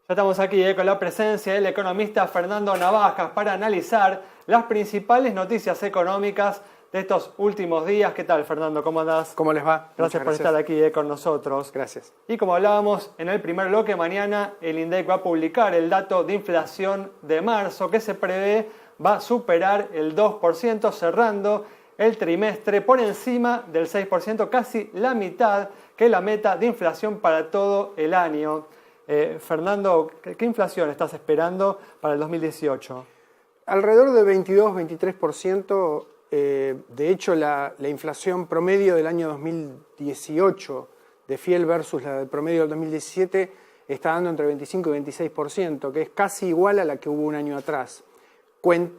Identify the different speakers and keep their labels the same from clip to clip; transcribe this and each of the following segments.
Speaker 1: Ya estamos aquí con la presencia del economista Fernando Navajas para analizar las principales noticias económicas de estos últimos días. ¿Qué tal, Fernando? ¿Cómo andás?
Speaker 2: ¿Cómo les va?
Speaker 1: Gracias por estar aquí con nosotros.
Speaker 2: Gracias.
Speaker 1: Y como hablábamos en el primer bloque, mañana el INDEC va a publicar el dato de inflación de marzo que se prevé va a superar el 2%, cerrando el trimestre por encima del 6%, casi la mitad que la meta de inflación para todo el año. Fernando, ¿qué inflación estás esperando para el 2018?
Speaker 2: Alrededor de 22-23%. De hecho, la inflación promedio del año 2018 de Fiel versus la del promedio del 2017 está dando entre 25 y 26%, que es casi igual a la que hubo un año atrás.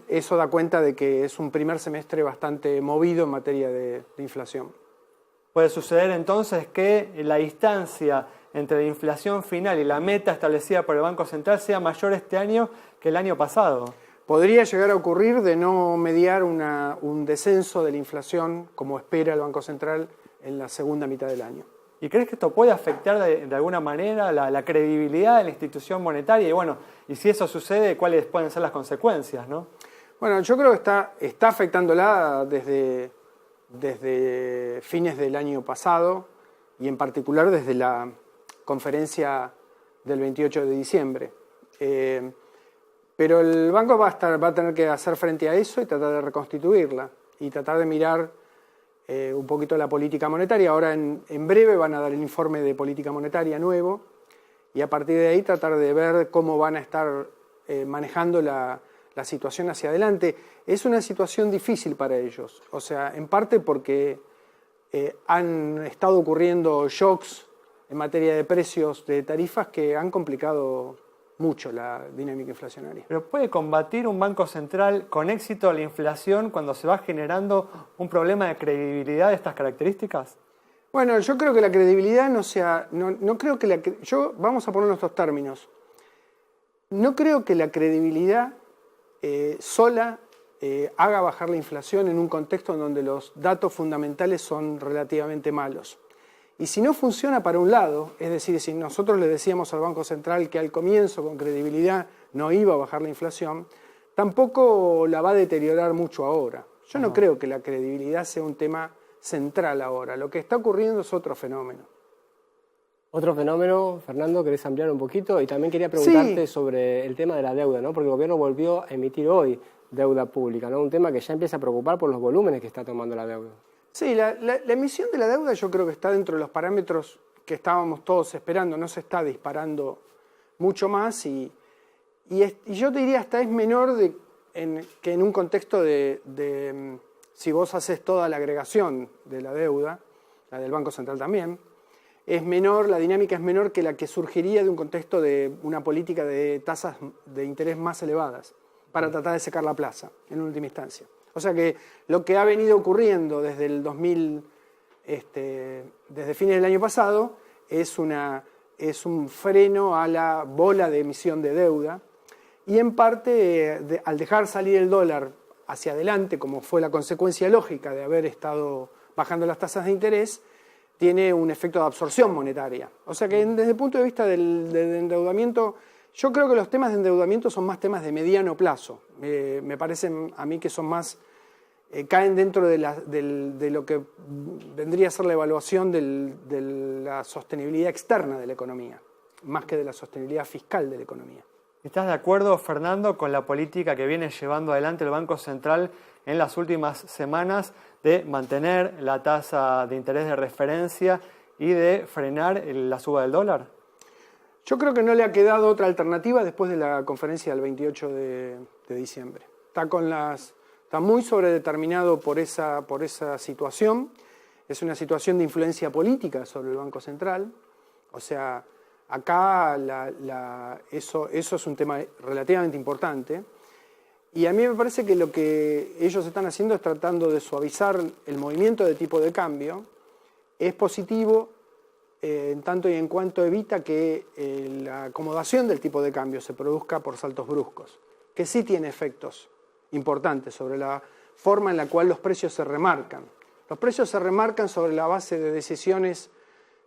Speaker 2: Eso da cuenta de que es un primer semestre bastante movido en materia de inflación.
Speaker 1: Puede suceder entonces que la distancia entre la inflación final y la meta establecida por el Banco Central sea mayor este año que el año pasado.
Speaker 2: Podría llegar a ocurrir de no mediar un descenso de la inflación como espera el Banco Central en la segunda mitad del año.
Speaker 1: ¿Y crees que esto puede afectar de alguna manera la credibilidad de la institución monetaria? Y bueno, y si eso sucede, ¿cuáles pueden ser las consecuencias, no?
Speaker 2: Bueno, yo creo que está afectándola desde fines del año pasado y en particular desde la conferencia del 28 de diciembre. Pero el banco va a tener que hacer frente a eso y tratar de reconstituirla y tratar de mirar un poquito la política monetaria. Ahora en breve van a dar el informe de política monetaria nuevo y a partir de ahí tratar de ver cómo van a estar manejando la situación hacia adelante. Es una situación difícil para ellos, o sea, en parte porque han estado ocurriendo shocks en materia de precios de tarifas que han complicado mucho la dinámica inflacionaria.
Speaker 1: ¿Pero puede combatir un banco central con éxito la inflación cuando se va generando un problema de credibilidad de estas características?
Speaker 2: Bueno, yo creo que la credibilidad no creo que vamos a poner nuestros términos. No creo que la credibilidad sola haga bajar la inflación en un contexto en donde los datos fundamentales son relativamente malos. Y si no funciona para un lado, es decir, si nosotros le decíamos al Banco Central que al comienzo con credibilidad no iba a bajar la inflación, tampoco la va a deteriorar mucho ahora. Yo no creo que la credibilidad sea un tema central ahora. Lo que está ocurriendo es otro fenómeno.
Speaker 3: Otro fenómeno, Fernando, ¿querés ampliar un poquito? Y también quería preguntarte sobre el tema de la deuda, ¿no? Porque el gobierno volvió a emitir hoy deuda pública, ¿no? Un tema que ya empieza a preocupar por los volúmenes que está tomando la deuda.
Speaker 2: Sí, la emisión de la deuda yo creo que está dentro de los parámetros que estábamos todos esperando, no se está disparando mucho más y yo te diría hasta es menor que en un contexto de si vos haces toda la agregación de la deuda, la del Banco Central también, la dinámica es menor que la que surgiría de un contexto de una política de tasas de interés más elevadas para tratar de secar la plaza en última instancia. O sea que lo que ha venido ocurriendo desde el 2000, desde fines del año pasado, es un freno a la bola de emisión de deuda y en parte al dejar salir el dólar hacia adelante, como fue la consecuencia lógica de haber estado bajando las tasas de interés, tiene un efecto de absorción monetaria. O sea que desde el punto de vista del endeudamiento, yo creo que los temas de endeudamiento son más temas de mediano plazo. Me parecen a mí que son más, caen dentro de lo que vendría a ser la evaluación de la sostenibilidad externa de la economía, más que de la sostenibilidad fiscal de la economía.
Speaker 1: ¿Estás de acuerdo, Fernando, con la política que viene llevando adelante el Banco Central en las últimas semanas de mantener la tasa de interés de referencia y de frenar la suba del dólar?
Speaker 2: Yo creo que no le ha quedado otra alternativa después de la conferencia del 28 de diciembre. Está muy sobredeterminado por esa situación. Es una situación de influencia política sobre el Banco Central. O sea, acá eso es un tema relativamente importante. Y a mí me parece que lo que ellos están haciendo es tratando de suavizar el movimiento de tipo de cambio. Es positivo en tanto y en cuanto evita que la acomodación del tipo de cambio se produzca por saltos bruscos, que sí tiene efectos importantes sobre la forma en la cual los precios se remarcan. Los precios se remarcan sobre la base de decisiones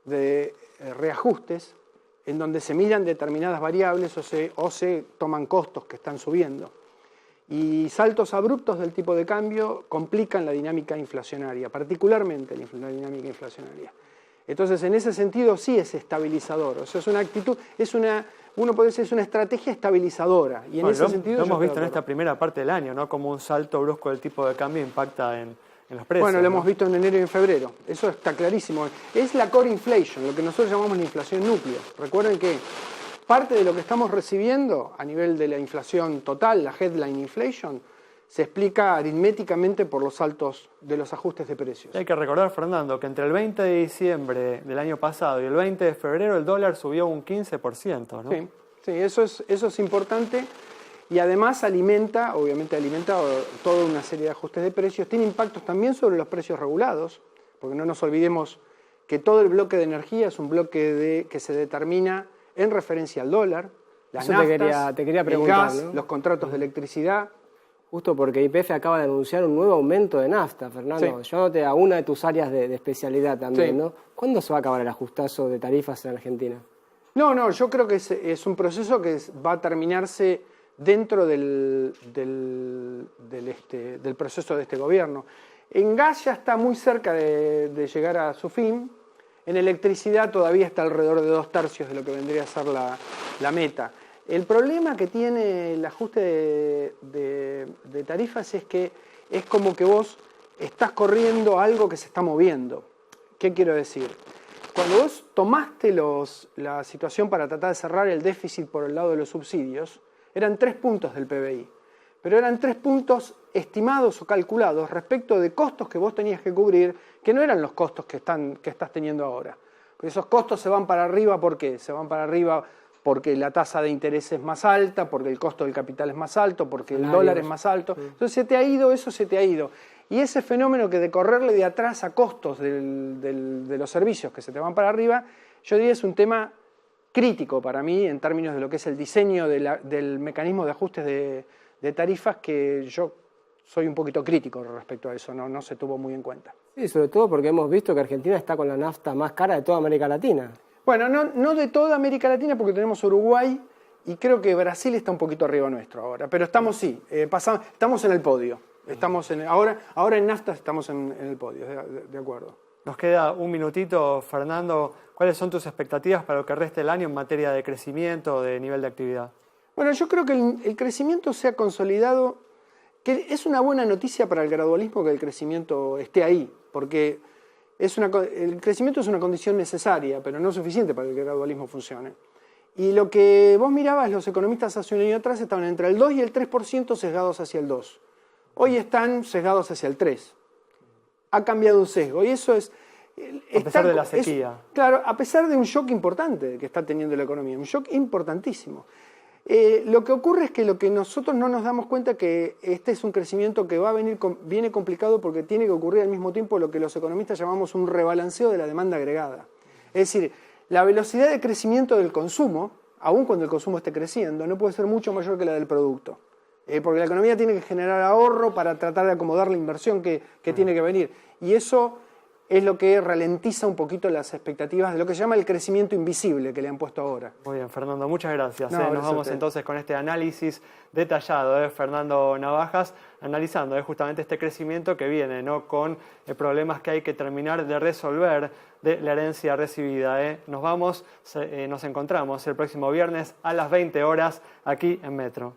Speaker 2: de reajustes en donde se miran determinadas variables o se toman costos que están subiendo. Y saltos abruptos del tipo de cambio complican la dinámica inflacionaria, particularmente la dinámica inflacionaria. Entonces, en ese sentido, sí es estabilizador. O sea, es una actitud, uno puede decir, es una estrategia estabilizadora. Y en ese sentido,
Speaker 1: lo hemos visto en esta primera parte del año, ¿no? Como un salto brusco del tipo de cambio impacta en los precios.
Speaker 2: Bueno, lo hemos visto en enero y en febrero. Eso está clarísimo. Es la core inflation, lo que nosotros llamamos la inflación núcleo. Recuerden que parte de lo que estamos recibiendo a nivel de la inflación total, la headline inflation, se explica aritméticamente por los saltos de los ajustes de precios.
Speaker 1: Hay que recordar, Fernando, que entre el 20 de diciembre del año pasado y el 20 de febrero el dólar subió un 15%, ¿no?
Speaker 2: Sí, eso es importante y además obviamente alimenta toda una serie de ajustes de precios. Tiene impactos también sobre los precios regulados, porque no nos olvidemos que todo el bloque de energía es un bloque que se determina en referencia al dólar, las naftas,
Speaker 3: te quería preguntar,
Speaker 2: el gas, ¿no? Los contratos de electricidad.
Speaker 3: Justo porque YPF acaba de anunciar un nuevo aumento de nafta, Fernando.
Speaker 2: Sí.
Speaker 3: Llevándote a una de tus áreas de especialidad también,
Speaker 2: Sí.
Speaker 3: ¿no? ¿Cuándo se va a acabar el ajustazo de tarifas en Argentina?
Speaker 2: No, yo creo que es un proceso que va a terminarse dentro del proceso de este gobierno. En gas ya está muy cerca de llegar a su fin. En electricidad todavía está alrededor de 2/3 de lo que vendría a ser la meta. El problema que tiene el ajuste de tarifas es que es como que vos estás corriendo algo que se está moviendo. ¿Qué quiero decir? Cuando vos tomaste la situación para tratar de cerrar el déficit por el lado de los subsidios, eran 3 puntos del PBI, pero eran 3 puntos estimados o calculados respecto de costos que vos tenías que cubrir, que no eran los costos que estás teniendo ahora. Porque esos costos se van para arriba, ¿por qué? Se van para arriba porque la tasa de interés es más alta, porque el costo del capital es más alto, porque el dólar es más alto. Entonces se te ha ido. Y ese fenómeno que de correrle de atrás a costos de los servicios que se te van para arriba, yo diría es un tema crítico para mí en términos de lo que es el diseño del mecanismo de ajustes de tarifas, que yo soy un poquito crítico respecto a eso, no se tuvo muy en cuenta.
Speaker 3: Sí, sobre todo porque hemos visto que Argentina está con la nafta más cara de toda América Latina.
Speaker 2: Bueno, no de toda América Latina, porque tenemos Uruguay y creo que Brasil está un poquito arriba nuestro ahora, pero estamos estamos en el podio. Ahora en nafta estamos en el podio, de acuerdo.
Speaker 1: Nos queda un minutito, Fernando. ¿Cuáles son tus expectativas para lo que reste el año en materia de crecimiento, de nivel de actividad?
Speaker 2: Bueno, yo creo que el crecimiento se ha consolidado, que es una buena noticia para el gradualismo que el crecimiento esté ahí, porque el crecimiento es una condición necesaria, pero no suficiente para que el gradualismo funcione. Y lo que vos mirabas, los economistas hace un año atrás estaban entre el 2 y el 3% sesgados hacia el 2. Hoy están sesgados hacia el 3. Ha cambiado un sesgo y eso es...
Speaker 1: A pesar de la sequía.
Speaker 2: Claro, a pesar de un shock importante que está teniendo la economía, un shock importantísimo. Lo que ocurre es que lo que nosotros no nos damos cuenta que este es un crecimiento que viene complicado porque tiene que ocurrir al mismo tiempo lo que los economistas llamamos un rebalanceo de la demanda agregada. Es decir, la velocidad de crecimiento del consumo, aun cuando el consumo esté creciendo, no puede ser mucho mayor que la del producto. Porque la economía tiene que generar ahorro para tratar de acomodar la inversión que tiene que venir. Y eso es lo que ralentiza un poquito las expectativas de lo que se llama el crecimiento invisible que le han puesto ahora.
Speaker 1: Muy bien, Fernando, muchas gracias.
Speaker 2: No,
Speaker 1: Nos vamos entonces con este análisis detallado de Fernando Navajas, analizando justamente este crecimiento que viene, ¿no? Con problemas que hay que terminar de resolver de la herencia recibida. Nos encontramos el próximo viernes a las 20 horas aquí en Metro.